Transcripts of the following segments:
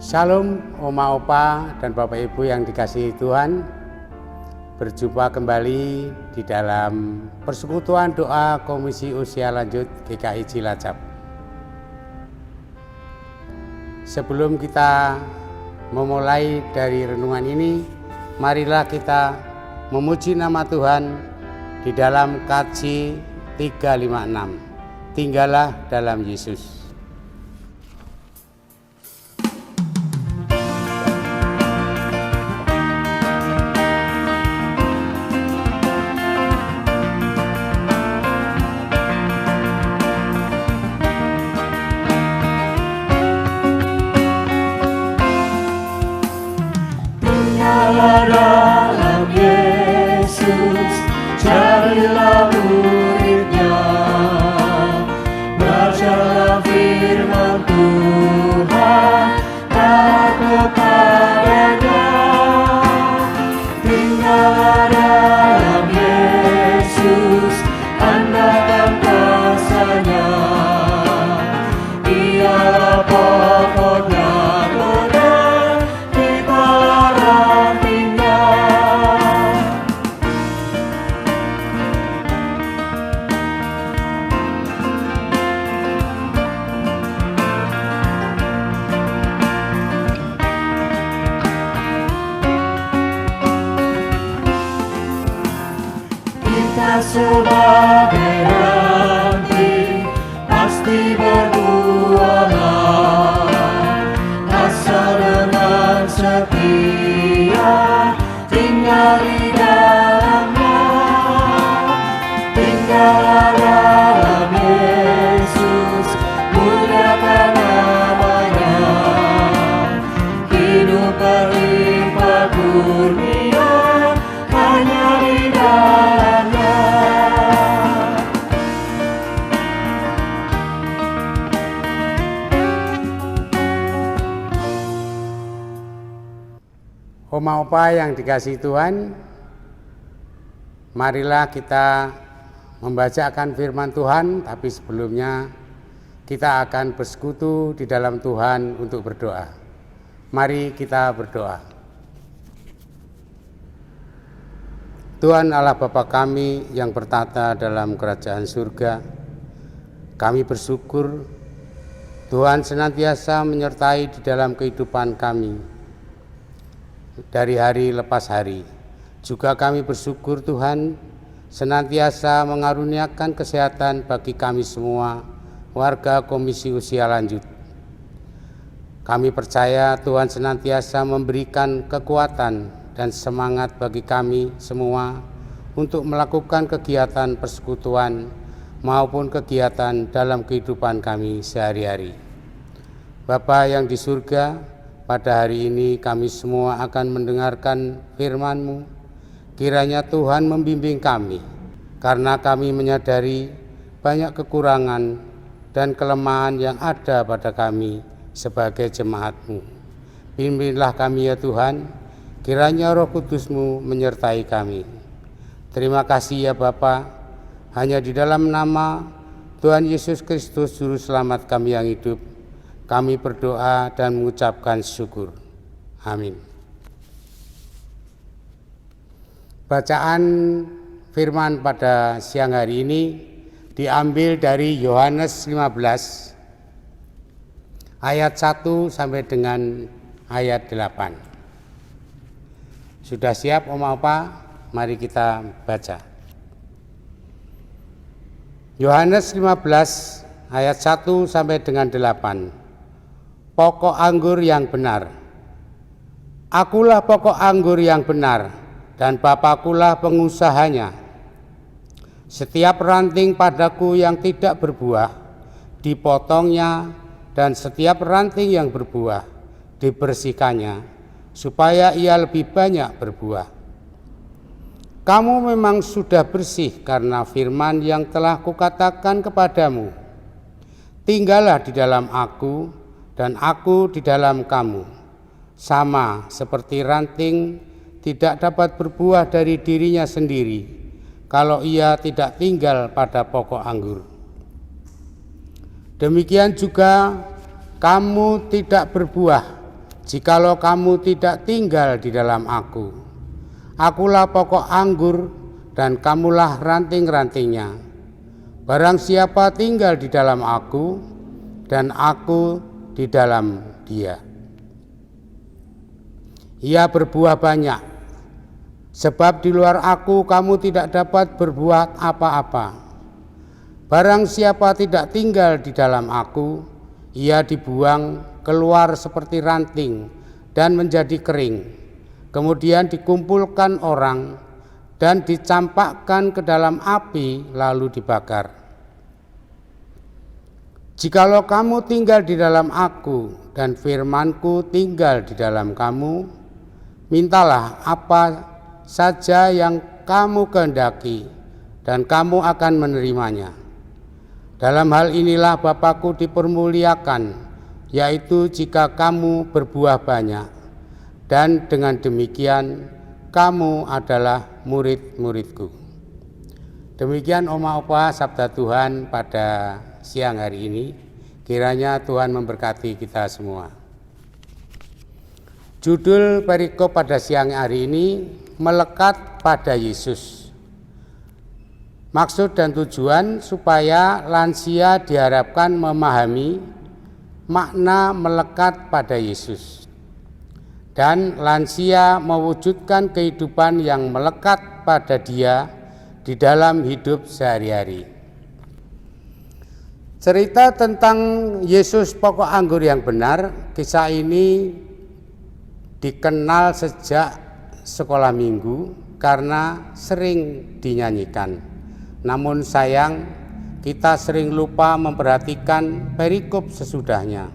Shalom Oma Opa dan Bapak Ibu yang dikasihi Tuhan. Berjumpa kembali di dalam persekutuan doa Komisi Usia Lanjut GKI Cilacap. Sebelum kita memulai dari renungan ini, marilah kita memuji nama Tuhan di dalam KJ 356. Tinggallah dalam Yesus. Dalam Yesus, jadilah muridnya, bacalah firman Tuhan, taat kepadanya. Tinggallah dalam Yesus, andalkan kuasa-Nya, Dialah pokoknya. Kita sebagai ranting pasti berbuah, asal dengan setia tinggal di dalamnya. Tinggallah dalam Yesus, muliakan namanya, hidup berlimpah kurnia hanya di dalamnya. Oma Opa yang dikasihi Tuhan, marilah kita membacakan firman Tuhan, tapi sebelumnya kita akan bersekutu di dalam Tuhan untuk berdoa. Mari kita berdoa. Tuhan Allah Bapa kami yang bertata dalam kerajaan surga, kami bersyukur Tuhan senantiasa menyertai di dalam kehidupan kami dari hari lepas hari. Juga kami bersyukur Tuhan senantiasa mengaruniakan kesehatan bagi kami semua warga Komisi Usia Lanjut. Kami percaya Tuhan senantiasa memberikan kekuatan dan semangat bagi kami semua untuk melakukan kegiatan persekutuan maupun kegiatan dalam kehidupan kami sehari-hari. Bapa yang di surga, pada hari ini kami semua akan mendengarkan firman-Mu. Kiranya Tuhan membimbing kami, karena kami menyadari banyak kekurangan dan kelemahan yang ada pada kami sebagai jemaat-Mu. Bimbinglah kami ya Tuhan, kiranya Roh Kudus-Mu menyertai kami. Terima kasih ya Bapa, hanya di dalam nama Tuhan Yesus Kristus Juru Selamat kami yang hidup, kami berdoa dan mengucapkan syukur. Amin. Bacaan firman pada siang hari ini diambil dari Yohanes 15 ayat 1 sampai dengan ayat 8. Sudah siap Oma Opa? Mari kita baca. Yohanes 15 ayat 1 sampai dengan 8. Pokok anggur yang benar. Akulah pokok anggur yang benar, dan Bapakulah pengusahanya. Setiap ranting padaku yang tidak berbuah, dipotongnya, dan setiap ranting yang berbuah, dibersihkannya, supaya ia lebih banyak berbuah. Kamu memang sudah bersih karena firman yang telah kukatakan kepadamu. Tinggallah di dalam aku, dan aku di dalam kamu. Sama seperti ranting tidak dapat berbuah dari dirinya sendiri kalau ia tidak tinggal pada pokok anggur. Demikian juga kamu tidak berbuah jikalau kamu tidak tinggal di dalam aku. Akulah pokok anggur dan kamulah ranting-rantingnya. Barang siapa tinggal di dalam aku dan aku di dalam dia, ia berbuah banyak, sebab di luar aku kamu tidak dapat berbuat apa-apa. Barang siapa tidak tinggal di dalam aku, ia dibuang keluar seperti ranting dan menjadi kering, kemudian dikumpulkan orang dan dicampakkan ke dalam api lalu dibakar. Jikalau kamu tinggal di dalam aku dan firman-Ku tinggal di dalam kamu, mintalah apa saja yang kamu kehendaki dan kamu akan menerimanya. Dalam hal inilah Bapa-Ku dipermuliakan, yaitu jika kamu berbuah banyak, dan dengan demikian kamu adalah murid-murid-Ku. Demikian Oma Opa sabda Tuhan pada siang hari ini. Kiranya Tuhan memberkati kita semua. Judul perikop pada siang hari ini, melekat pada Yesus. Maksud dan tujuan supaya lansia diharapkan memahami makna melekat pada Yesus, dan lansia mewujudkan kehidupan yang melekat pada Dia di dalam hidup sehari-hari. Cerita tentang Yesus pokok anggur yang benar, kisah ini dikenal sejak sekolah minggu karena sering dinyanyikan. Namun sayang, kita sering lupa memperhatikan perikop sesudahnya.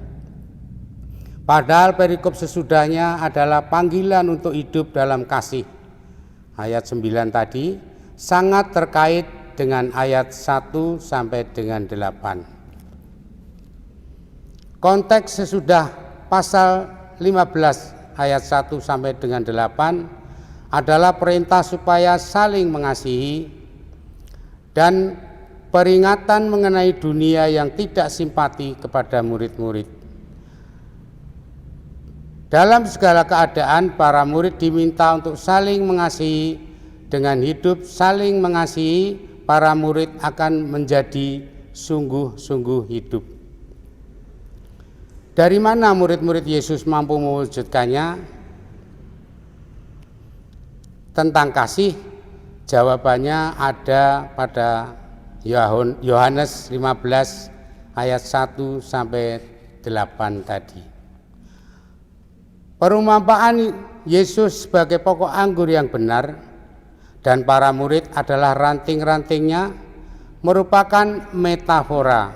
Padahal perikop sesudahnya adalah panggilan untuk hidup dalam kasih. Ayat 9 tadi sangat terkait dengan ayat 1 sampai dengan 8. Konteks sesudah pasal 15 ayat 1 sampai dengan 8 adalah perintah supaya saling mengasihi dan peringatan mengenai dunia yang tidak simpati kepada murid-murid. Dalam segala keadaan, para murid diminta untuk saling mengasihi. Dengan hidup saling mengasihi, para murid akan menjadi sungguh-sungguh hidup. Dari mana murid-murid Yesus mampu mewujudkannya? Tentang kasih, jawabannya ada pada Yohanes 15 ayat 1 sampai 8 tadi. Perumpamaan Yesus sebagai pokok anggur yang benar dan para murid adalah ranting-rantingnya merupakan metafora.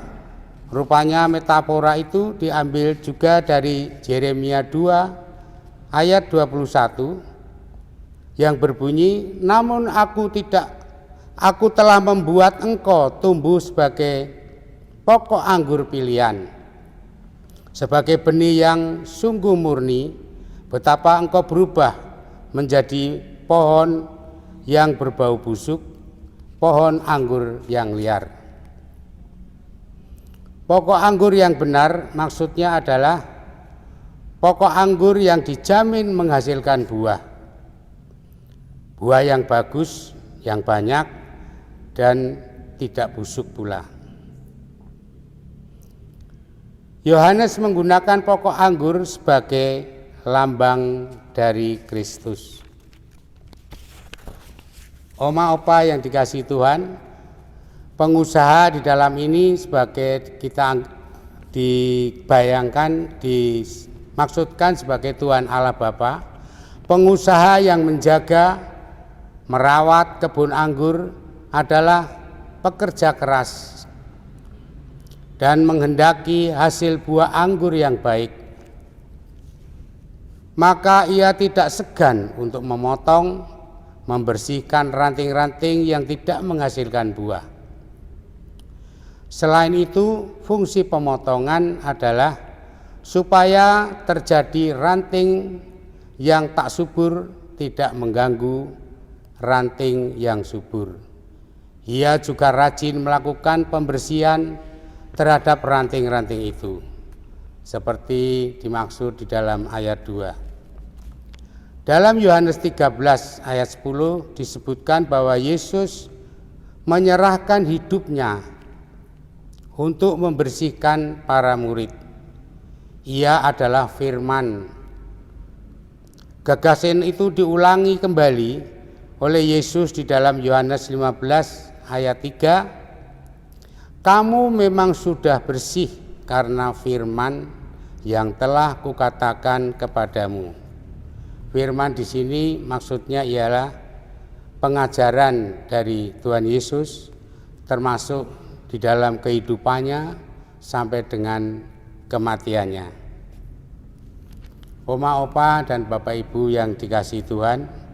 Rupanya metafora itu diambil juga dari Yeremia 2 ayat 21 yang berbunyi, namun aku telah membuat engkau tumbuh sebagai pokok anggur pilihan, sebagai benih yang sungguh murni. Betapa engkau berubah menjadi pohon yang berbau busuk, pohon anggur yang liar. Pokok anggur yang benar maksudnya adalah pokok anggur yang dijamin menghasilkan buah. Buah yang bagus, yang banyak, dan tidak busuk pula. Yohanes menggunakan pokok anggur sebagai lambang dari Kristus. Oma Opa yang dikasihi Tuhan, pengusaha di dalam ini sebagai kita dibayangkan, dimaksudkan sebagai Tuhan Allah Bapa, pengusaha yang menjaga, merawat kebun anggur adalah pekerja keras dan menghendaki hasil buah anggur yang baik. Maka ia tidak segan untuk memotong, membersihkan ranting-ranting yang tidak menghasilkan buah. Selain itu, fungsi pemotongan adalah supaya terjadi ranting yang tak subur tidak mengganggu ranting yang subur. Ia juga rajin melakukan pembersihan terhadap ranting-ranting itu. seperti dimaksud di dalam ayat 2. Dalam Yohanes 13 ayat 10 disebutkan bahwa Yesus menyerahkan hidupnya untuk membersihkan para murid. Ia adalah firman. Gagasan itu diulangi kembali oleh Yesus di dalam Yohanes 15 ayat 3. Kamu memang sudah bersih karena firman yang telah kukatakan kepadamu. Firman di sini maksudnya ialah pengajaran dari Tuhan Yesus, termasuk di dalam kehidupannya sampai dengan kematiannya. Oma, opa, dan bapak ibu yang dikasihi Tuhan,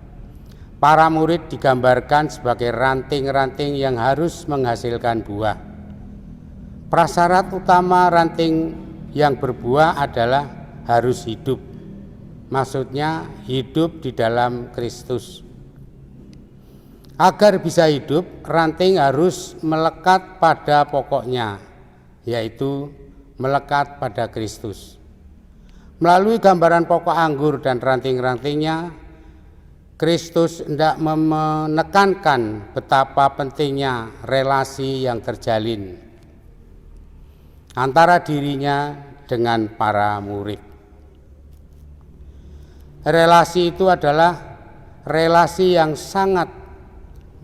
para murid digambarkan sebagai ranting-ranting yang harus menghasilkan buah. Prasyarat utama ranting yang berbuah adalah harus hidup. Maksudnya hidup di dalam Kristus. Agar bisa hidup, ranting harus melekat pada pokoknya, yaitu melekat pada Kristus. Melalui gambaran pokok anggur dan ranting-rantingnya, Kristus hendak menekankan betapa pentingnya relasi yang terjalin antara dirinya dengan para murid. Relasi itu adalah relasi yang sangat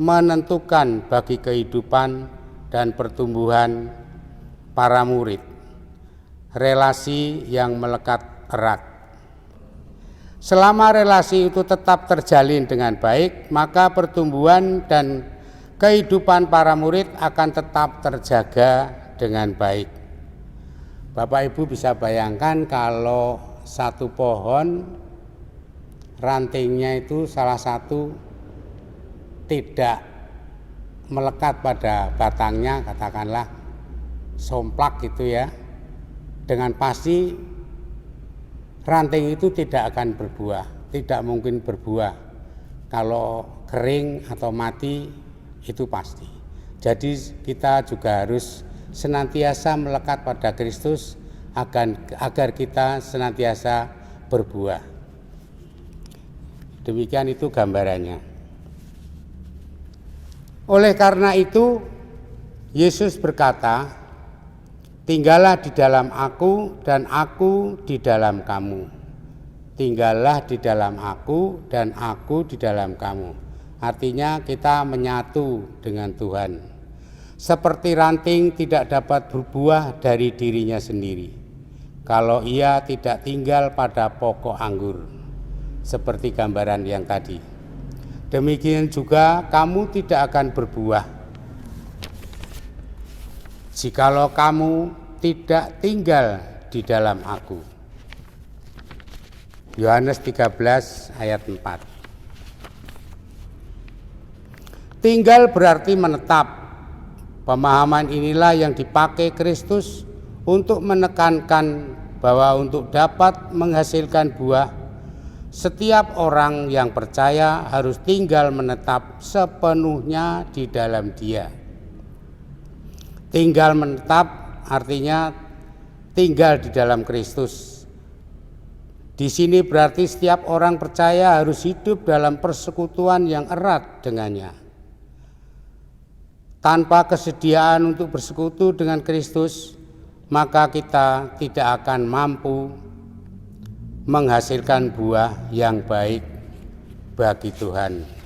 menentukan bagi kehidupan dan pertumbuhan para murid. Relasi yang melekat erat. Selama relasi itu tetap terjalin dengan baik, maka pertumbuhan dan kehidupan para murid akan tetap terjaga dengan baik. Bapak Ibu bisa bayangkan kalau satu pohon rantingnya itu salah satu tidak melekat pada batangnya, katakanlah somplak gitu ya, dengan pasti ranting itu tidak akan berbuah, tidak mungkin berbuah. Kalau kering atau mati itu pasti. Jadi kita juga harus senantiasa melekat pada Kristus agar kita senantiasa berbuah. Demikian itu gambarannya. Oleh karena itu, Yesus berkata, tinggallah di dalam aku dan aku di dalam kamu. Tinggallah di dalam aku dan aku di dalam kamu. Artinya kita menyatu dengan Tuhan. Seperti ranting tidak dapat berbuah dari dirinya sendiri kalau ia tidak tinggal pada pokok anggur. Seperti gambaran yang tadi. Demikian juga kamu tidak akan berbuah jikalau kamu tidak tinggal di dalam aku. Yohanes 13 ayat 4. Tinggal berarti menetap. Pemahaman inilah yang dipakai Kristus untuk menekankan bahwa untuk dapat menghasilkan buah, setiap orang yang percaya harus tinggal menetap sepenuhnya di dalam Dia. Tinggal menetap artinya tinggal di dalam Kristus. Di sini berarti setiap orang percaya harus hidup dalam persekutuan yang erat dengannya. Tanpa kesediaan untuk bersekutu dengan Kristus, maka kita tidak akan mampu menghasilkan buah yang baik bagi Tuhan.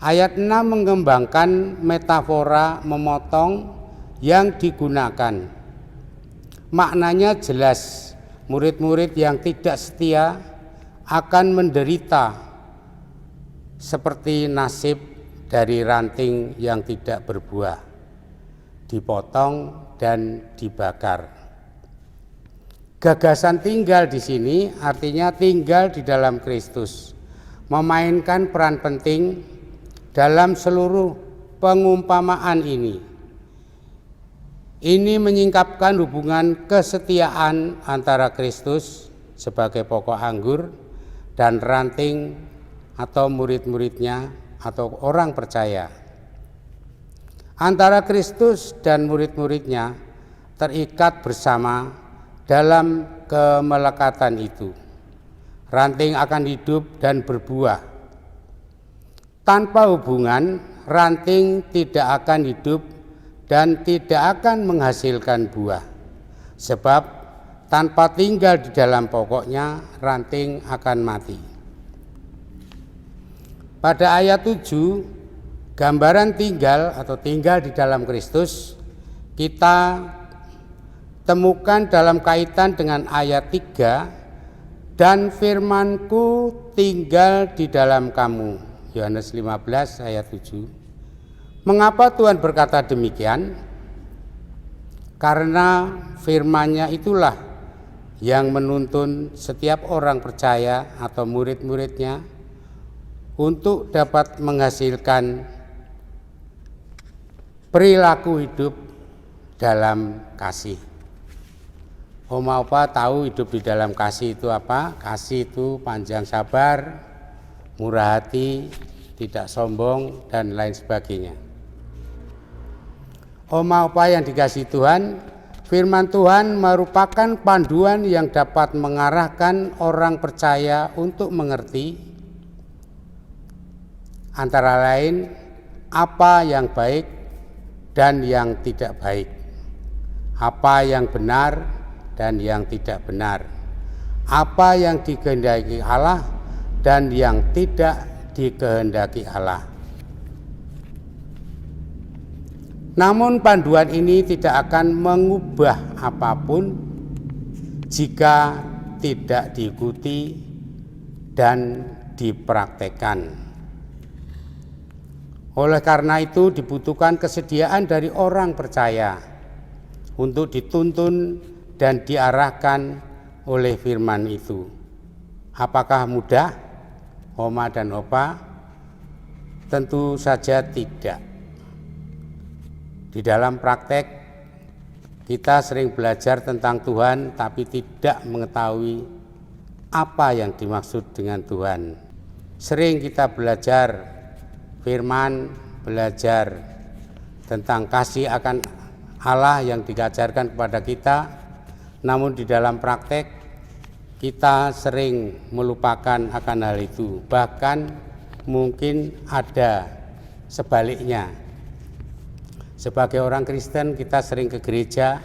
Ayat 6 mengembangkan metafora memotong yang digunakan. Maknanya jelas, murid-murid yang tidak setia akan menderita seperti nasib dari ranting yang tidak berbuah, dipotong dan dibakar. Gagasan tinggal di sini artinya tinggal di dalam Kristus, memainkan peran penting dalam seluruh pengumpamaan ini. Ini menyingkapkan hubungan kesetiaan antara Kristus sebagai pokok anggur dan ranting atau murid-muridnya atau orang percaya. Antara Kristus dan murid-muridnya terikat bersama dalam kemelekatan itu. Ranting akan hidup dan berbuah. Tanpa hubungan, ranting tidak akan hidup dan tidak akan menghasilkan buah. Sebab tanpa tinggal di dalam pokoknya, ranting akan mati. Pada ayat 7, gambaran tinggal atau tinggal di dalam Kristus kita temukan dalam kaitan dengan ayat 3, dan firman-Ku tinggal di dalam kamu. Yohanes 15 ayat 7. Mengapa Tuhan berkata demikian? Karena firman-Nya itulah yang menuntun setiap orang percaya atau murid-muridnya untuk dapat menghasilkan perilaku hidup dalam kasih. Oma opa tahu hidup di dalam kasih itu apa? Kasih itu panjang sabar, murah hati, tidak sombong, dan lain sebagainya. Oma opa yang dikasihi Tuhan, firman Tuhan merupakan panduan yang dapat mengarahkan orang percaya untuk mengerti antara lain apa yang baik dan yang tidak baik, apa yang benar dan yang tidak benar, apa yang dikehendaki Allah dan yang tidak dikehendaki Allah. Namun panduan ini tidak akan mengubah apapun jika tidak diikuti dan dipraktekkan. Oleh karena itu dibutuhkan kesediaan dari orang percaya untuk dituntun dan diarahkan oleh firman itu. Apakah mudah, Oma dan Opa? Tentu saja tidak. Di dalam praktek kita sering belajar tentang Tuhan tapi tidak mengetahui apa yang dimaksud dengan Tuhan. Sering kita belajar firman, belajar tentang kasih akan Allah yang diajarkan kepada kita, namun di dalam praktek kita sering melupakan akan hal itu. Bahkan mungkin ada sebaliknya. Sebagai orang Kristen kita sering ke gereja,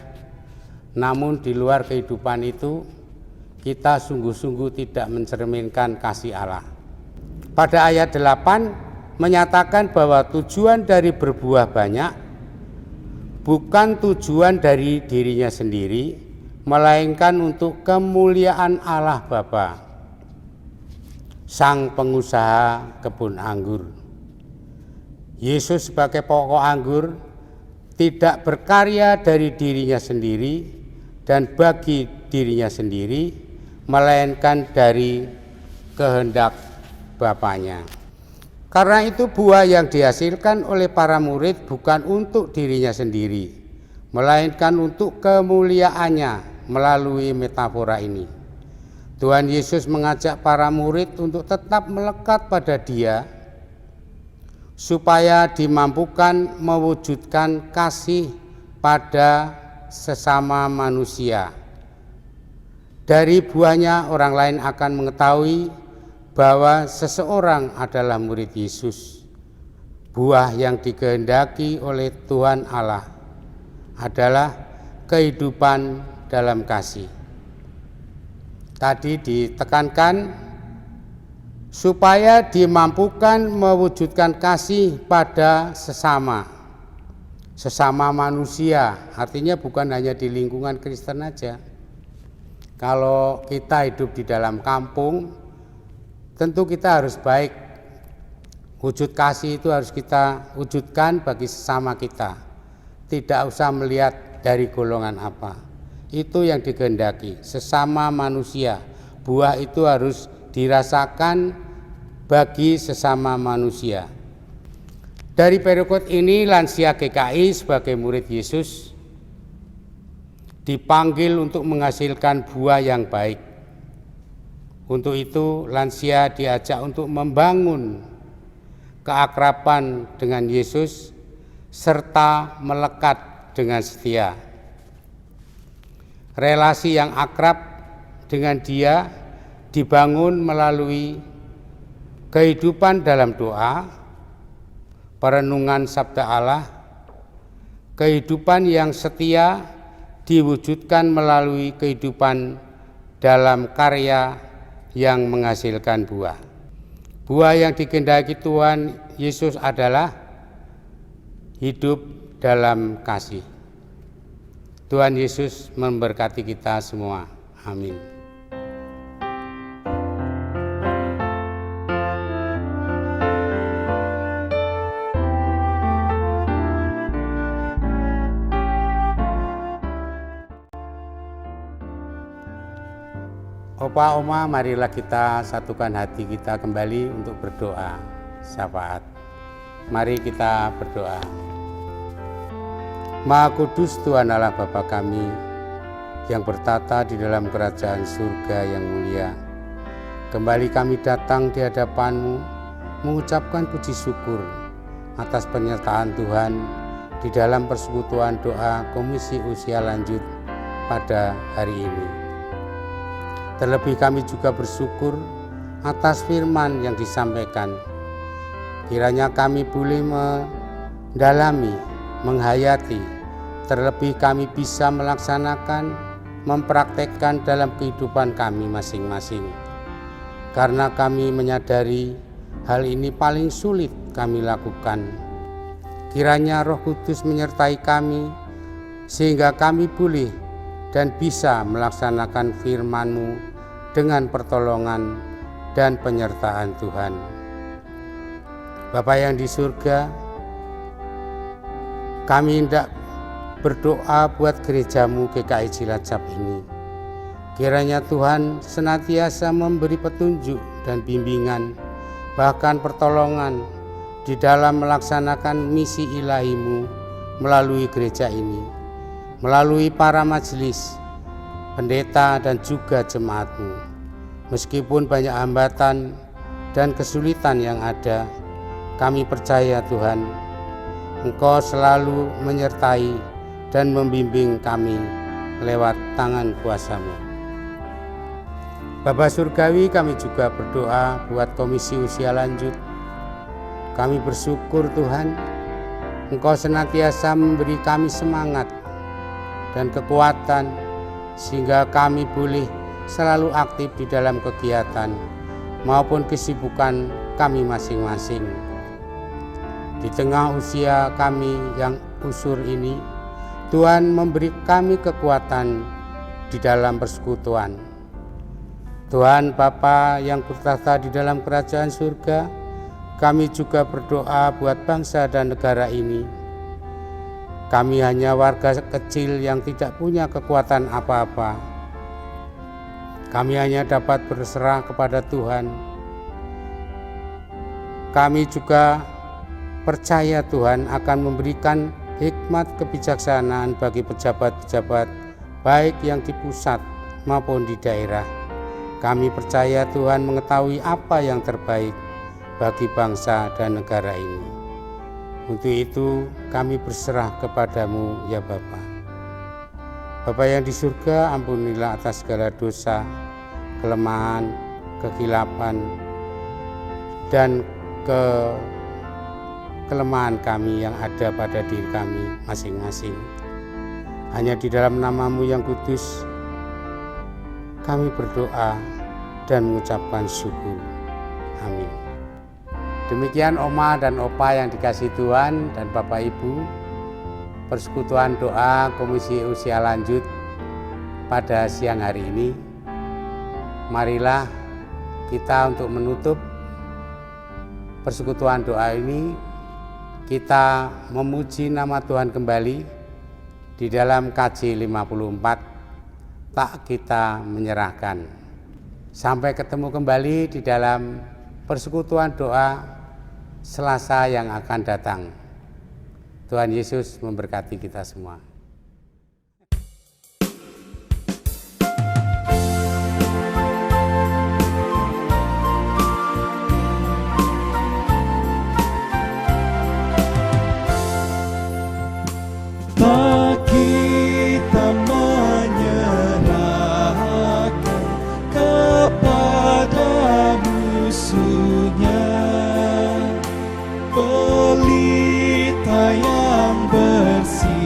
namun di luar kehidupan itu kita sungguh-sungguh tidak mencerminkan kasih Allah. Pada ayat 8 menyatakan bahwa tujuan dari berbuah banyak bukan tujuan dari dirinya sendiri, melainkan untuk kemuliaan Allah Bapa, Sang pengusaha kebun anggur. Yesus sebagai pokok anggur tidak berkarya dari dirinya sendiri dan bagi dirinya sendiri, melainkan dari kehendak Bapanya. Karena itu buah yang dihasilkan oleh para murid bukan untuk dirinya sendiri, melainkan untuk kemuliaannya melalui metafora ini. Tuhan Yesus mengajak para murid untuk tetap melekat pada Dia, supaya dimampukan mewujudkan kasih pada sesama manusia. Dari buahnya orang lain akan mengetahui bahwa seseorang adalah murid Yesus. Buah yang dikehendaki oleh Tuhan Allah adalah kehidupan dalam kasih. Tadi ditekankan supaya dimampukan mewujudkan kasih pada sesama manusia, artinya bukan hanya di lingkungan Kristen aja. Kalau kita hidup di dalam kampung, tentu kita harus baik. Wujud kasih itu harus kita wujudkan bagi sesama kita. Tidak usah melihat dari golongan apa. Itu yang dikehendaki, sesama manusia. Buah itu harus dirasakan bagi sesama manusia. Dari perikop ini lansia GKI sebagai murid Yesus dipanggil untuk menghasilkan buah yang baik. Untuk itu lansia diajak untuk membangun keakraban dengan Yesus serta melekat dengan setia. relasi yang akrab dengan Dia dibangun melalui kehidupan dalam doa, perenungan sabda Allah, kehidupan yang setia diwujudkan melalui kehidupan dalam karya yang menghasilkan buah. Buah yang dikehendaki Tuhan Yesus adalah hidup dalam kasih. Tuhan Yesus memberkati kita semua. Amin. Opa, Oma, marilah kita satukan hati kita kembali untuk berdoa syafaat. Mari kita berdoa. Maha Kudus Tuhan Allah Bapa kami yang bertata di dalam kerajaan surga yang mulia, kembali kami datang di hadapan-Mu mengucapkan puji syukur atas penyertaan Tuhan di dalam persekutuan doa Komisi Usia Lanjut pada hari ini. Terlebih kami juga bersyukur atas firman yang disampaikan. Kiranya kami boleh mendalami, menghayati, terlebih kami bisa melaksanakan, mempraktekkan dalam kehidupan kami masing-masing. Karena kami menyadari hal ini paling sulit kami lakukan. Kiranya Roh Kudus menyertai kami sehingga kami boleh dan bisa melaksanakan firman-Mu dengan pertolongan dan penyertaan Tuhan. Bapa yang di surga, kami hendak berdoa buat gereja-Mu GKI Cilacap ini. Kiranya Tuhan senantiasa memberi petunjuk dan bimbingan, bahkan pertolongan di dalam melaksanakan misi ilahi-Mu melalui gereja ini, melalui para majelis, pendeta dan juga jemaat-Mu. Meskipun banyak hambatan dan kesulitan yang ada, kami percaya Tuhan, Engkau selalu menyertai dan membimbing kami lewat tangan kuasa-Mu. Bapa Surgawi, kami juga berdoa buat Komisi Usia Lanjut. Kami bersyukur Tuhan, Engkau senantiasa memberi kami semangat dan kekuatan sehingga kami boleh selalu aktif di dalam kegiatan maupun kesibukan kami masing-masing. Di tengah usia kami yang usur ini, Tuhan memberi kami kekuatan di dalam persekutuan. Tuhan Bapa yang bertata di dalam kerajaan surga, kami juga berdoa buat bangsa dan negara ini. Kami hanya warga kecil yang tidak punya kekuatan apa-apa. Kami hanya dapat berserah kepada Tuhan. Kami juga percaya Tuhan akan memberikan hikmat kebijaksanaan bagi pejabat-pejabat baik yang di pusat maupun di daerah. Kami percaya Tuhan mengetahui apa yang terbaik bagi bangsa dan negara ini. Untuk itu kami berserah kepadamu ya Bapa. Bapa yang di surga, ampunilah atas segala dosa, kelemahan, kekilapan, dan kelemahan kami yang ada pada diri kami masing-masing. Hanya di dalam nama-Mu yang kudus, kami berdoa dan mengucapkan syukur. Amin. Demikian Oma dan Opa yang dikasihi Tuhan dan Bapak Ibu, persekutuan doa Komisi Usia Lanjut pada siang hari ini. Marilah kita untuk menutup persekutuan doa ini, kita memuji nama Tuhan kembali di dalam KJ 54, tak kita menyerahkan. Sampai ketemu kembali di dalam persekutuan doa Selasa yang akan datang. Tuhan Yesus memberkati kita semua. Tak kita menyerah. pelita yang bersih.